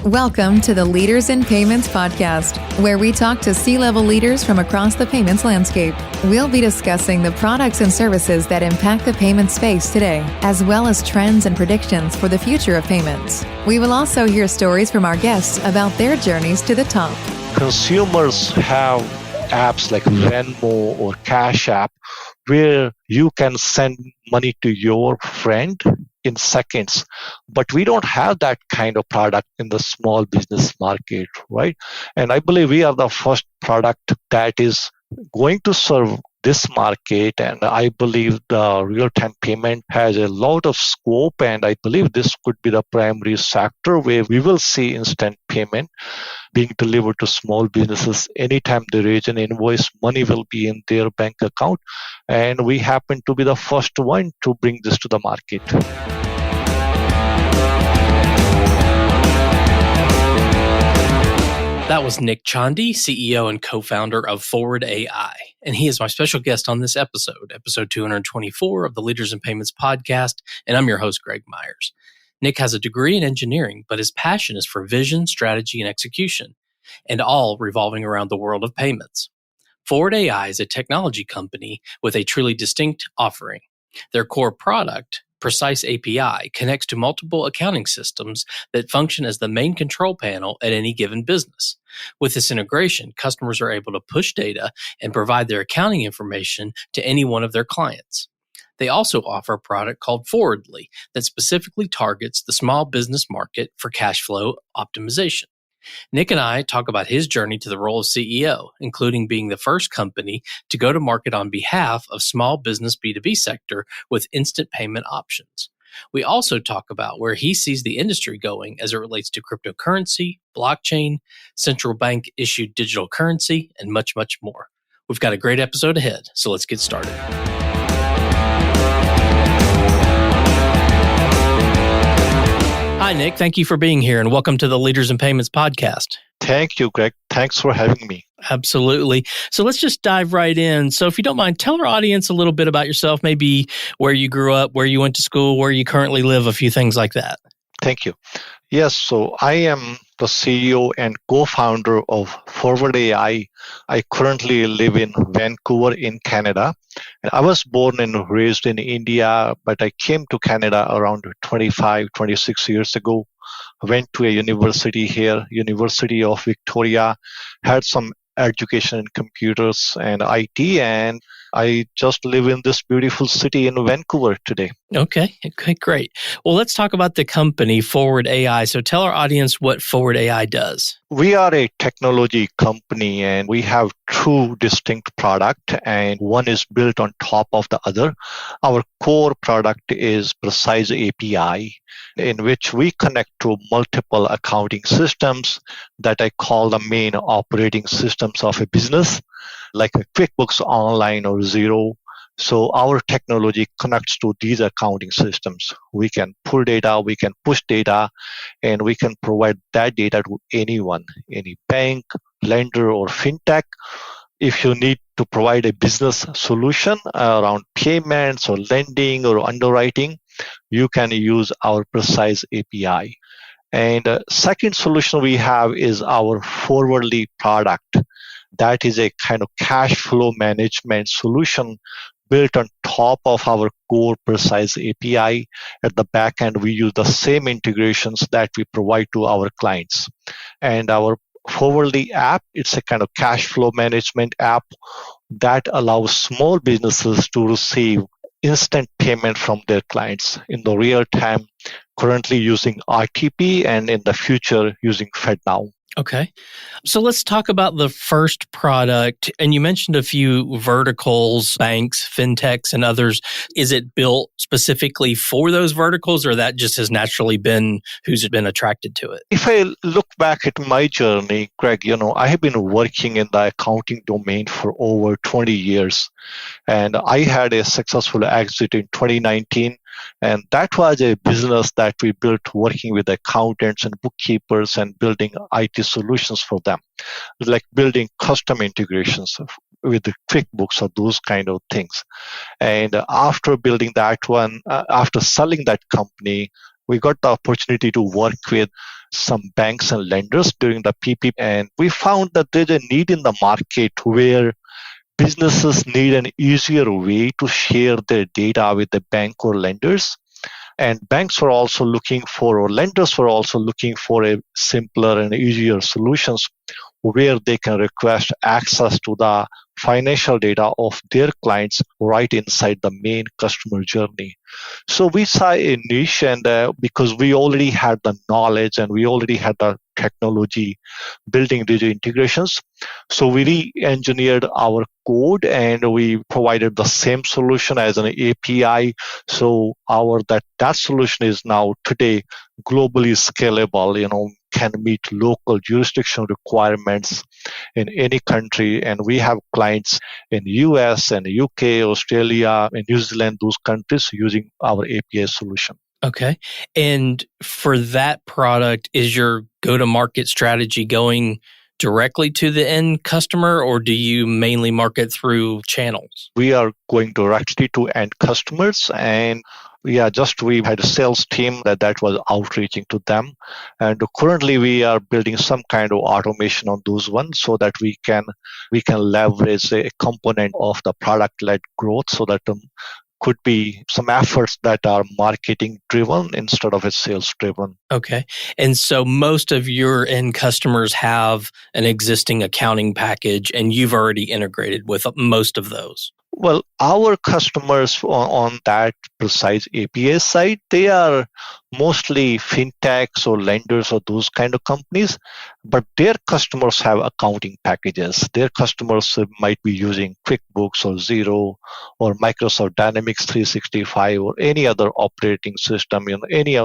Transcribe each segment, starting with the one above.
Welcome to the Leaders in Payments podcast, where we talk to C-level leaders from across the payments landscape. We'll be discussing the products and services that impact the payment space today, as well as trends and predictions for the future of payments. We will also hear stories from our guests about their journeys to the top. Consumers have apps like Venmo or Cash App where you can send money to your friend in seconds. But we don't have that kind of product in the small business market, right? And I believe we are the first product that is going to serve this market. And I believe the real-time payment has a lot of scope. And I believe this could be the primary sector where we will see instant payment being delivered to small businesses. Anytime there is an invoice, money will be in their bank account. And we happen to be the first one to bring this to the market. That was Nick Chandi, CEO and co-founder of ForwardAI, and he is my special guest on this episode 224 of the Leaders in Payments podcast, and I'm your host, Greg Myers. Nick has a degree in engineering, but his passion is for vision, strategy, and execution, and all revolving around the world of payments. ForwardAI is a technology company with a truly distinct offering. Their core product, Precise API, connects to multiple accounting systems that function as the main control panel at any given business. With this integration, customers are able to push data and provide their accounting information to any one of their clients. They also offer a product called Forwardly that specifically targets the small business market for cash flow optimization. Nick and I talk about his journey to the role of CEO, including being the first company to go to market on behalf of small business B2B sector with instant payment options. We also talk about where he sees the industry going as it relates to cryptocurrency, blockchain, central bank issued digital currency, and much, much more. We've got a great episode ahead, so let's get started. Hi, Nick. Thank you for being here and welcome to the Leaders in Payments podcast. Thank you, Greg. Thanks for having me. Absolutely. So let's just dive right in. So if you don't mind, tell our audience a little bit about yourself, maybe where you grew up, where you went to school, where you currently live, a few things like that. Thank you. Yes, so I am the CEO and co-founder of ForwardAI. I currently live in Vancouver in Canada. And I was born and raised in India, but I came to Canada around 26 years ago. I went to a university here, University of Victoria, had some education in computers and IT, and I just live in this beautiful city in Vancouver today. Okay, great. Well, let's talk about the company, ForwardAI. So tell our audience what ForwardAI does. We are a technology company and we have two distinct products, and one is built on top of the other. Our core product is Precise API, in which we connect to multiple accounting systems that I call the main operating systems of a business, like a QuickBooks Online or Xero. So our technology connects to these accounting systems. We can pull data, we can push data, and we can provide that data to anyone, any bank, lender, or fintech. If you need to provide a business solution around payments or lending or underwriting, you can use our Precise API. And second solution we have is our Forwardly product. That is a kind of cash flow management solution built on top of our core Precise API. At the back end, we use the same integrations that we provide to our clients. And our Forwardly app, it's a kind of cash flow management app that allows small businesses to receive instant payment from their clients in the real time, currently using RTP and in the future using FedNow. Okay. So let's talk about the first product. And you mentioned a few verticals, banks, fintechs, and others. Is it built specifically for those verticals, or that just has naturally been who's been attracted to it? If I look back at my journey, Greg, I have been working in the accounting domain for over 20 years. And I had a successful exit in 2019. And that was a business that we built working with accountants and bookkeepers and building IT solutions for them, like building custom integrations with the QuickBooks or those kind of things. And after building that one, after selling that company, we got the opportunity to work with some banks and lenders during the PP, and we found that there's a need in the market where businesses need an easier way to share their data with the bank or lenders. And banks were also looking for, or lenders were also looking for a simpler and easier solutions where they can request access to the financial data of their clients right inside the main customer journey. So we saw a niche, and because we already had the knowledge and we already had the technology building these integrations, so we re-engineered our code and we provided the same solution as an API. So that solution is now today globally scalable, can meet local jurisdiction requirements in any country. And we have clients in US and UK, Australia, and New Zealand, those countries using our API solution. Okay. And for that product, is your go-to-market strategy going directly to the end customer, or do you mainly market through channels? We are going directly to end customers, and we had a sales team that was outreaching to them. And currently we are building some kind of automation on those ones so that we can leverage a component of the product-led growth, so that could be some efforts that are marketing driven instead of a sales driven. Okay. And so most of your end customers have an existing accounting package and you've already integrated with most of those. Well, our customers on that precise API side, they are mostly fintechs or lenders or those kind of companies, but their customers have accounting packages. Their customers might be using QuickBooks or Xero or Microsoft Dynamics 365 or any other operating system, any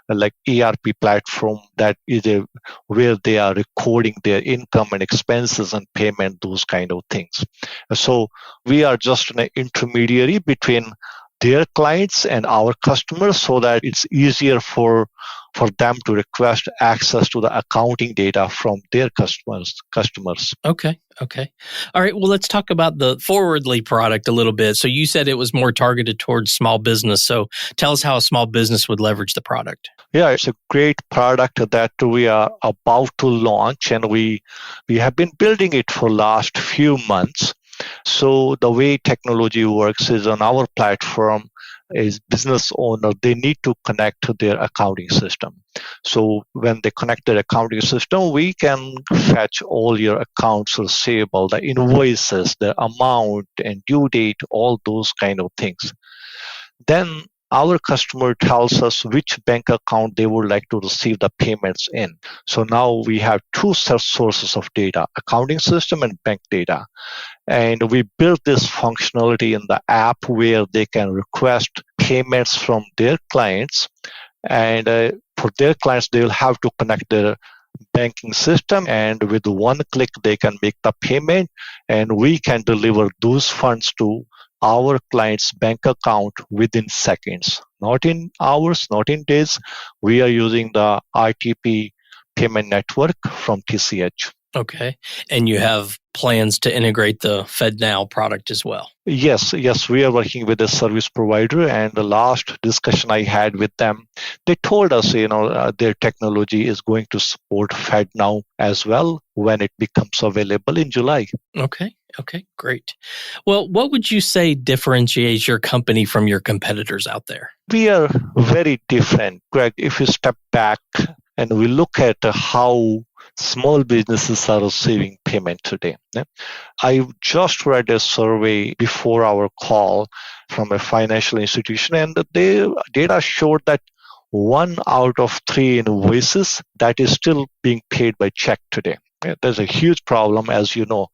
like ERP platform that is where they are recording their income and expenses and payment, those kind of things. So we are just an intermediary between their clients and our customers, so that it's easier for them to request access to the accounting data from their customers. Okay. All right. Well, let's talk about the Forwardly product a little bit. So you said it was more targeted towards small business. So tell us how a small business would leverage the product. Yeah, it's a great product that we are about to launch, and we have been building it for last few months. So the way technology works is on our platform is business owner, they need to connect to their accounting system. So when they connect their accounting system, we can fetch all your accounts receivable, the invoices, the amount and due date, all those kind of things. Then our customer tells us which bank account they would like to receive the payments in. So now we have two sources of data, accounting system and bank data. And we built this functionality in the app where they can request payments from their clients. And for their clients, they will have to connect their banking system, and with one click, they can make the payment, and we can deliver those funds to our client's bank account within seconds, not in hours, not in days. We are using the RTP payment network from TCH. Okay. And you have plans to integrate the FedNow product as well? Yes, we are working with a service provider, and the last discussion I had with them, they told us, their technology is going to support FedNow as well when it becomes available in July. Okay, great. Well, what would you say differentiates your company from your competitors out there? We are very different, Greg. If you step back and we look at how small businesses are receiving payment today. I just read a survey before our call from a financial institution, and the data showed that 1 out of 3 invoices that is still being paid by check today. There's a huge problem, as you know.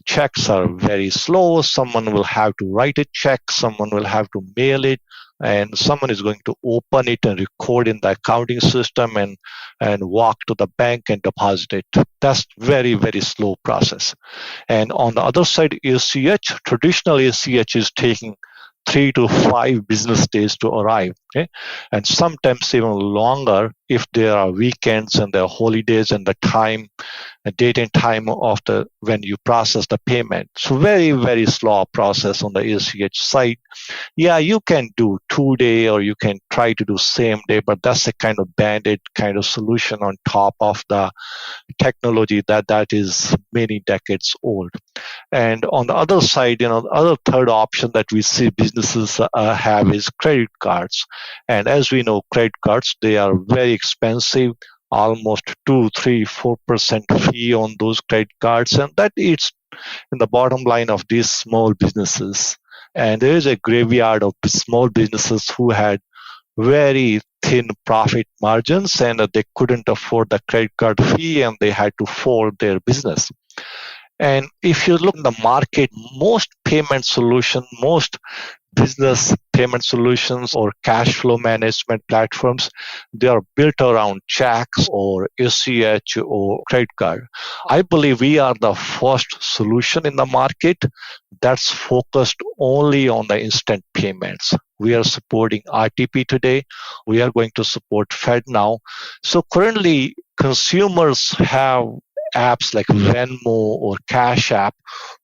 Checks are very slow. Someone will have to write a check, someone will have to mail it, and someone is going to open it and record in the accounting system and walk to the bank and deposit it. That's very, very slow process. And on the other side, ACH, traditional ACH is taking 3 to 5 business days to arrive. Okay, and sometimes even longer if there are weekends and there are holidays and the date and time of the when you process the payment. So very, very slow process on the ACH side. Yeah, you can do 2 day or you can try to do same day, but that's a kind of banded kind of solution on top of the technology that is many decades old. And on the other side, the other third option that we see businesses have is credit cards. And as we know, credit cards, they are very expensive, almost 2, 3, 4% fee on those credit cards. And that eats in the bottom line of these small businesses. And there is a graveyard of small businesses who had very thin profit margins and they couldn't afford the credit card fee and they had to fold their business. And if you look in the market, most business payment solutions or cash flow management platforms, they are built around checks or ACH or credit card. I believe we are the first solution in the market that's focused only on the instant payments. We are supporting RTP today. We are going to support FedNow. So currently, consumers have apps like Venmo or Cash App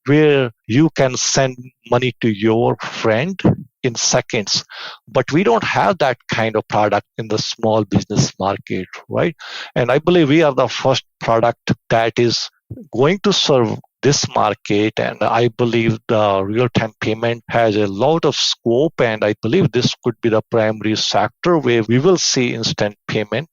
where you can send money to your friend in seconds. But we don't have that kind of product in the small business market, right? And I believe we are the first product that is going to serve this market, and I believe the real-time payment has a lot of scope, and I believe this could be the primary sector where we will see instant payment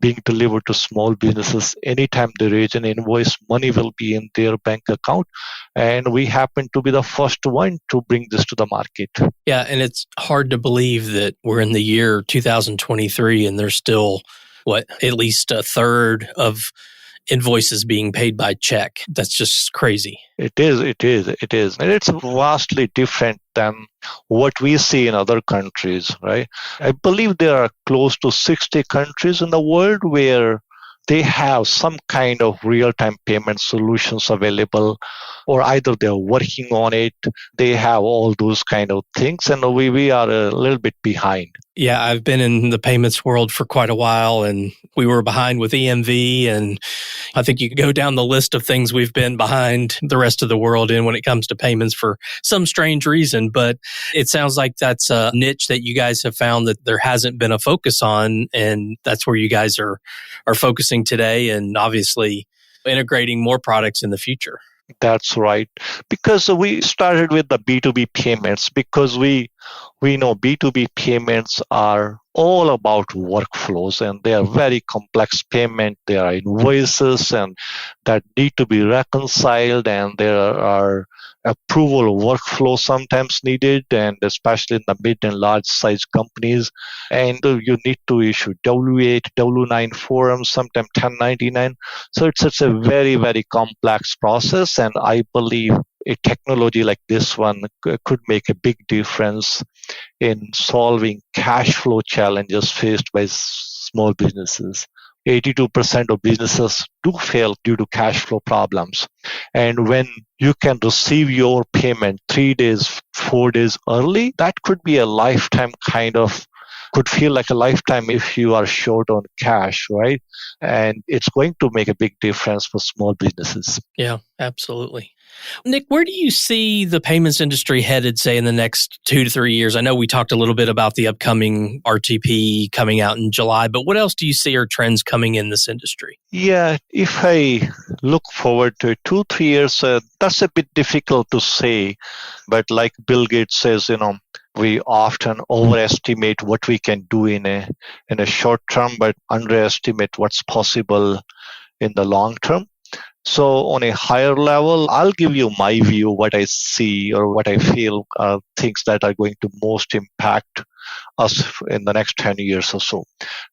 being delivered to small businesses. Anytime they raise an invoice, money will be in their bank account, and we happen to be the first one to bring this to the market. Yeah, and it's hard to believe that we're in the year 2023 and there's still, at least a third of invoices being paid by check. That's just crazy. It is. And it's vastly different than what we see in other countries, right? I believe there are close to 60 countries in the world where they have some kind of real-time payment solutions available, or either they're working on it, they have all those kind of things, and we are a little bit behind. Yeah, I've been in the payments world for quite a while, and we were behind with EMV, and I think you could go down the list of things we've been behind the rest of the world in when it comes to payments for some strange reason. But it sounds like that's a niche that you guys have found that there hasn't been a focus on, and that's where you guys are focusing today, and obviously integrating more products in the future. That's right. Because we started with the B2B payments because we know B2B payments are all about workflows and they are very complex payment. There are invoices and that need to be reconciled, and there are approval workflow sometimes needed, and especially in the mid and large size companies. And you need to issue W8, W9 forms, sometimes 1099. So it's a very, very complex process, and I believe a technology like this one could make a big difference in solving cash flow challenges faced by small businesses. 82% of businesses do fail due to cash flow problems. And when you can receive your payment 3 days, 4 days early, that could be a lifetime could feel like a lifetime if you are short on cash, right? And it's going to make a big difference for small businesses. Yeah, absolutely. Nick, where do you see the payments industry headed, say, in the next 2 to 3 years? I know we talked a little bit about the upcoming RTP coming out in July, but what else do you see are trends coming in this industry? Yeah, if I look forward to 2, 3 years, that's a bit difficult to say. But like Bill Gates says, we often overestimate what we can do in a short term, but underestimate what's possible in the long term. So on a higher level, I'll give you my view, what I see or what I feel are things that are going to most impact us in the next 10 years or so.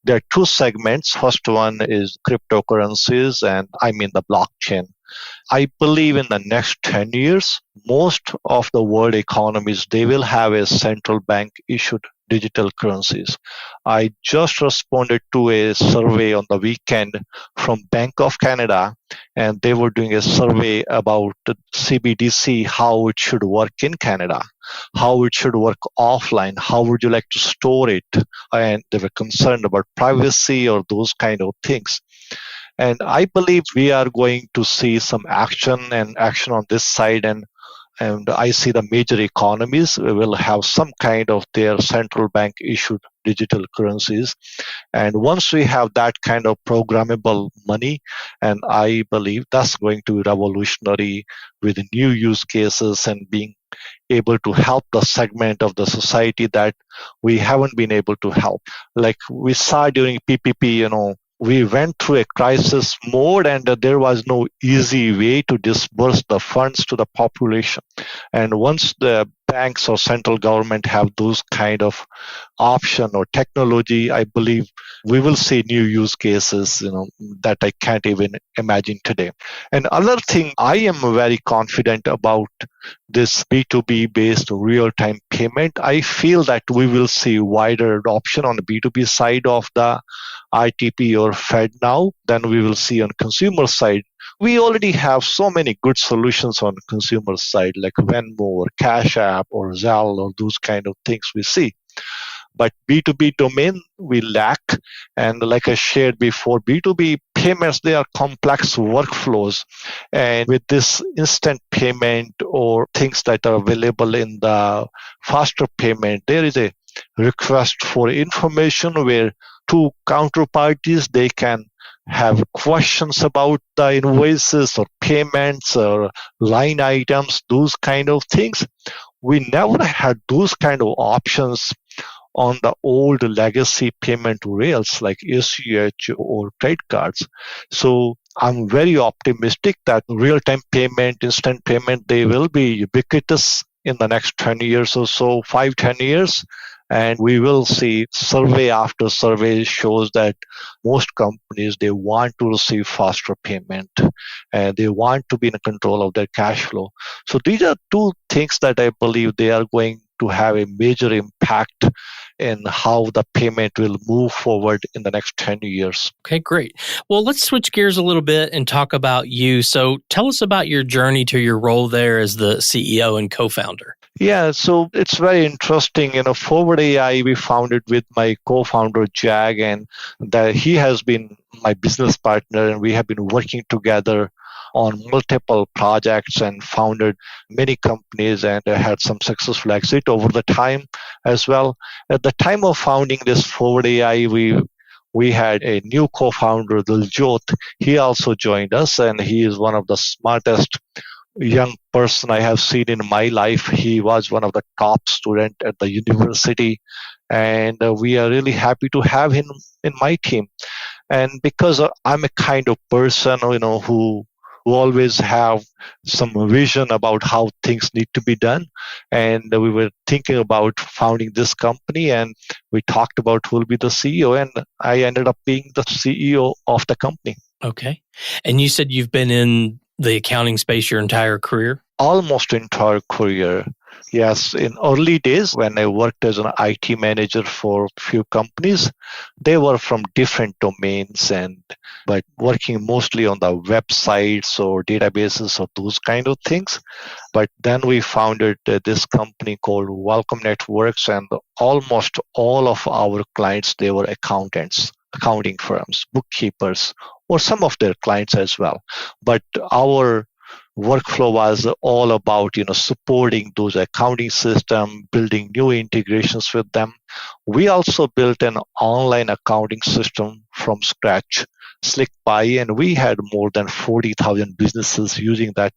There are 2 segments. First one is cryptocurrencies, and I mean the blockchain. I believe in the next 10 years, most of the world economies, they will have a central bank issued digital currencies. I just responded to a survey on the weekend from Bank of Canada, and they were doing a survey about the CBDC, how it should work in Canada, how it should work offline, how would you like to store it, and they were concerned about privacy or those kind of things. And I believe we are going to see some action on this side, and I see the major economies will have some kind of their central bank issued digital currencies. And once we have that kind of programmable money, and I believe that's going to be revolutionary with new use cases and being able to help the segment of the society that we haven't been able to help. Like we saw during PPP, we went through a crisis mode and there was no easy way to disburse the funds to the population. And once the banks or central government have those kind of option or technology, I believe we will see new use cases, that I can't even imagine today. And other thing, I am very confident about this B2B based real-time payment. I feel that we will see wider adoption on the B2B side of the ITP or FedNow than we will see on consumer side. We already have so many good solutions on consumer side like Venmo or Cash App or Zelle or those kind of things we see. But B2B domain, we lack. And like I shared before, B2B payments, they are complex workflows. And with this instant payment or things that are available in the faster payment, there is a request for information where two counterparties, they can have questions about the invoices or payments or line items, those kind of things. We never had those kind of options on the old legacy payment rails like ACH or credit cards. So I'm very optimistic that real-time payment, instant payment, they will be ubiquitous in the next 10 years or so, 5-10 years. And we will see survey after survey shows that most companies, they want to receive faster payment and they want to be in control of their cash flow. So these are two things that I believe they are going to have a major impact in how the payment will move forward in the next 10 years. Okay, great. Well, let's switch gears a little bit and talk about you. So tell us about your journey to your role there as the CEO and co-founder. Yeah, so it's very interesting. ForwardAI, we founded with my co-founder, Jag, and that he has been my business partner, and we have been working together on multiple projects and founded many companies and had some successful exit over the time as well. At the time of founding this ForwardAI, we had a new co-founder, Diljot. He also joined us, and he is one of the smartest young person I have seen in my life. He was one of the top student at the university, and we are really happy to have him in my team. And because I'm a kind of person, who always have some vision about how things need to be done. And we were thinking about founding this company, and we talked about who will be the CEO, and I ended up being the CEO of the company. Okay. And you said you've been in the accounting space your entire career? Almost entire career. Yes, in early days when I worked as an IT manager for a few companies, they were from different domains, but working mostly on the websites or databases or those kind of things. But then we founded this company called Welcome Networks, and almost all of our clients, they were accountants, accounting firms, bookkeepers, or some of their clients as well. But our workflow was all about supporting those accounting system, building new integrations with them. We also built an online accounting system from scratch, SlickBuy, and we had more than 40,000 businesses using that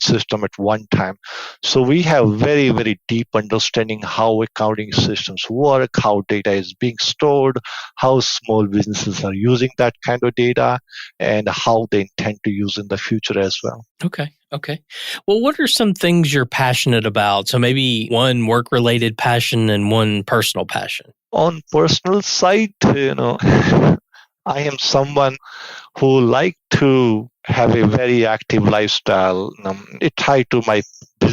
system at one time. So we have very, very deep understanding how accounting systems work, how data is being stored, how small businesses are using that kind of data, and how they intend to use in the future as well. Okay. Well, what are some things you're passionate about? So maybe one work-related passion and one personal passion. On personal side, I am someone who like to have a very active lifestyle. It tied to my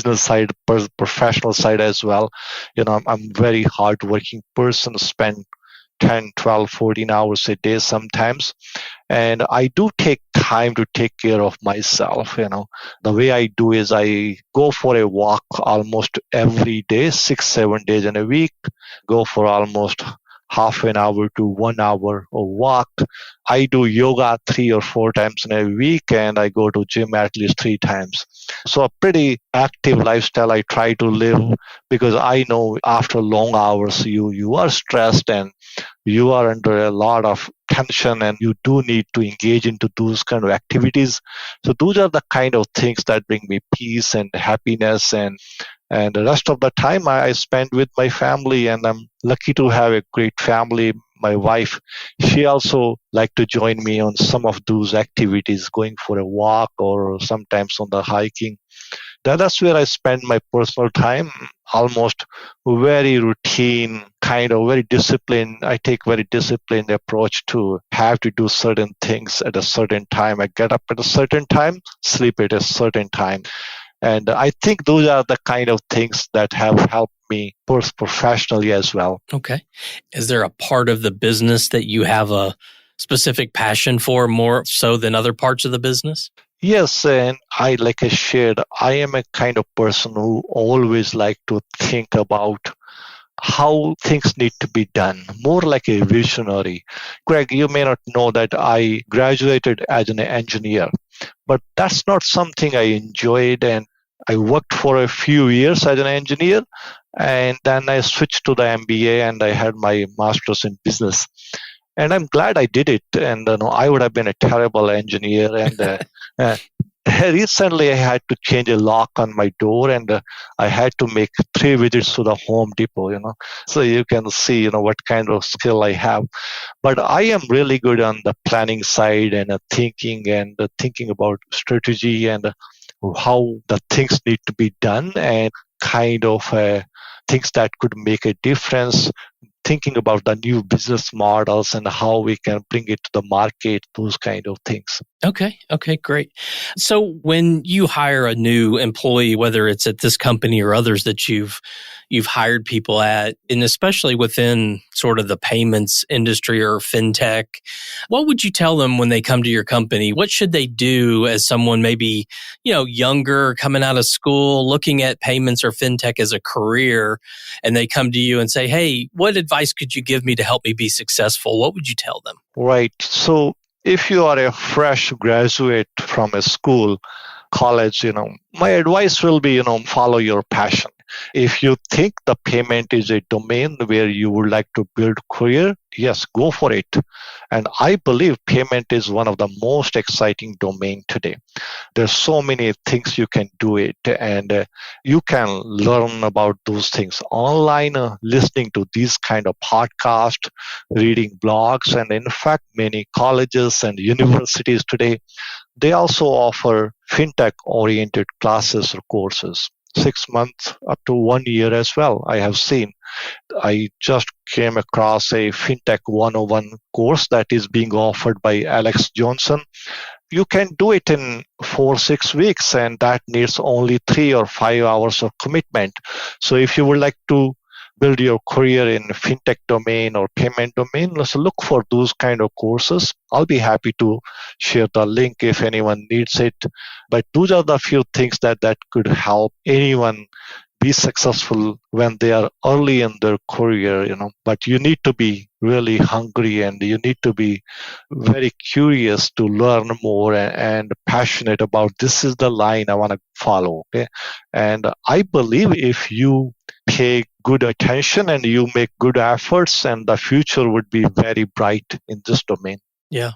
business side, professional side as well. I'm very hardworking person, spend 10, 12, 14 hours a day sometimes. And I do take time to take care of myself. The way I do is I go for a walk almost every day, 6, 7 days in a week, go for almost half an hour to 1 hour of walk. I do yoga 3 or 4 times in a week, and I go to gym at least 3 times. So a pretty active lifestyle I try to live, because I know after long hours you are stressed and you are under a lot of tension, and you do need to engage into those kind of activities. So those are the kind of things that bring me peace and happiness, and the rest of the time I spend with my family, and I'm lucky to have a great family. My wife, she also like to join me on some of those activities, going for a walk or sometimes on the hiking. That's where I spend my personal time, almost very routine, kind of very disciplined. I take very disciplined approach to have to do certain things at a certain time. I get up at a certain time, sleep at a certain time. And I think those are the kind of things that have helped me professionally as well. Okay. Is there a part of the business that you have a specific passion for more so than other parts of the business? Yes, and like I shared, I am a kind of person who always like to think about how things need to be done, more like a visionary. Greg, you may not know that I graduated as an engineer, but that's not something I enjoyed, and I worked for a few years as an engineer, and then I switched to the MBA and I had my master's in business. And I'm glad I did it. And I would have been a terrible engineer. And recently I had to change a lock on my door, and I had to make 3 visits to the Home Depot. So you can see what kind of skill I have. But I am really good on the planning side and thinking about strategy and how the things need to be done, and kind of things that could make a difference, thinking about the new business models and how we can bring it to the market, those kind of things. Okay, great. So when you hire a new employee, whether it's at this company or others that you've hired people at, and especially within sort of the payments industry or fintech, what would you tell them when they come to your company? What should they do as someone maybe, younger, coming out of school, looking at payments or fintech as a career, and they come to you and say, "Hey, what advice could you give me to help me be successful?" What would you tell them? Right. So if you are a fresh graduate from a school, college, my advice will be, follow your passion. If you think the payment is a domain where you would like to build career, yes, go for it. And I believe payment is one of the most exciting domain today. There's so many things you can do it, and you can learn about those things online, listening to these kind of podcasts, reading blogs, and in fact, many colleges and universities today, they also offer fintech-oriented classes or courses. 6 months up to 1 year as well, I have seen. I just came across a Fintech 101 course that is being offered by Alex Johnson. You can do it in 4-6 weeks, and that needs only 3 or 5 hours of commitment. So if you would like to build your career in fintech domain or payment domain, let's look for those kind of courses. I'll be happy to share the link if anyone needs it. But those are the few things that could help anyone be successful when they are early in their career, But you need to be really hungry, and you need to be very curious to learn more and passionate about this is the line I want to follow. Okay? And I believe if you pay good attention and you make good efforts, and the future would be very bright in this domain. Yeah.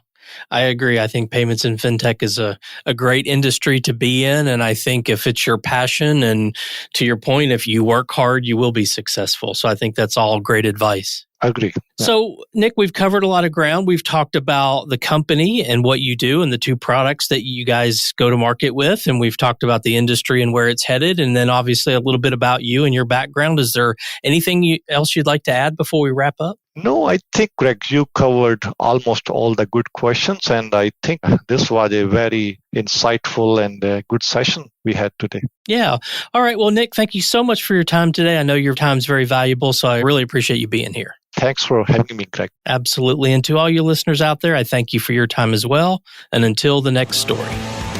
I agree. I think payments and fintech is a great industry to be in. And I think if it's your passion, and to your point, if you work hard, you will be successful. So I think that's all great advice. I agree. Yeah. So, Nick, we've covered a lot of ground. We've talked about the company and what you do and the 2 products that you guys go to market with. And we've talked about the industry and where it's headed. And then obviously a little bit about you and your background. Is there anything else you'd like to add before we wrap up? No, I think, Greg, you covered almost all the good questions, and I think this was a very insightful and good session we had today. Yeah. All right. Well, Nick, thank you so much for your time today. I know your time is very valuable, so I really appreciate you being here. Thanks for having me, Greg. Absolutely. And to all you listeners out there, I thank you for your time as well. And until the next story.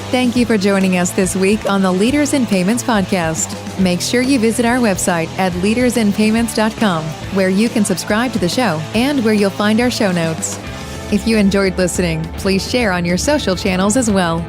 Thank you for joining us this week on the Leaders in Payments podcast. Make sure you visit our website at leadersinpayments.com, where you can subscribe to the show and where you'll find our show notes. If you enjoyed listening, please share on your social channels as well.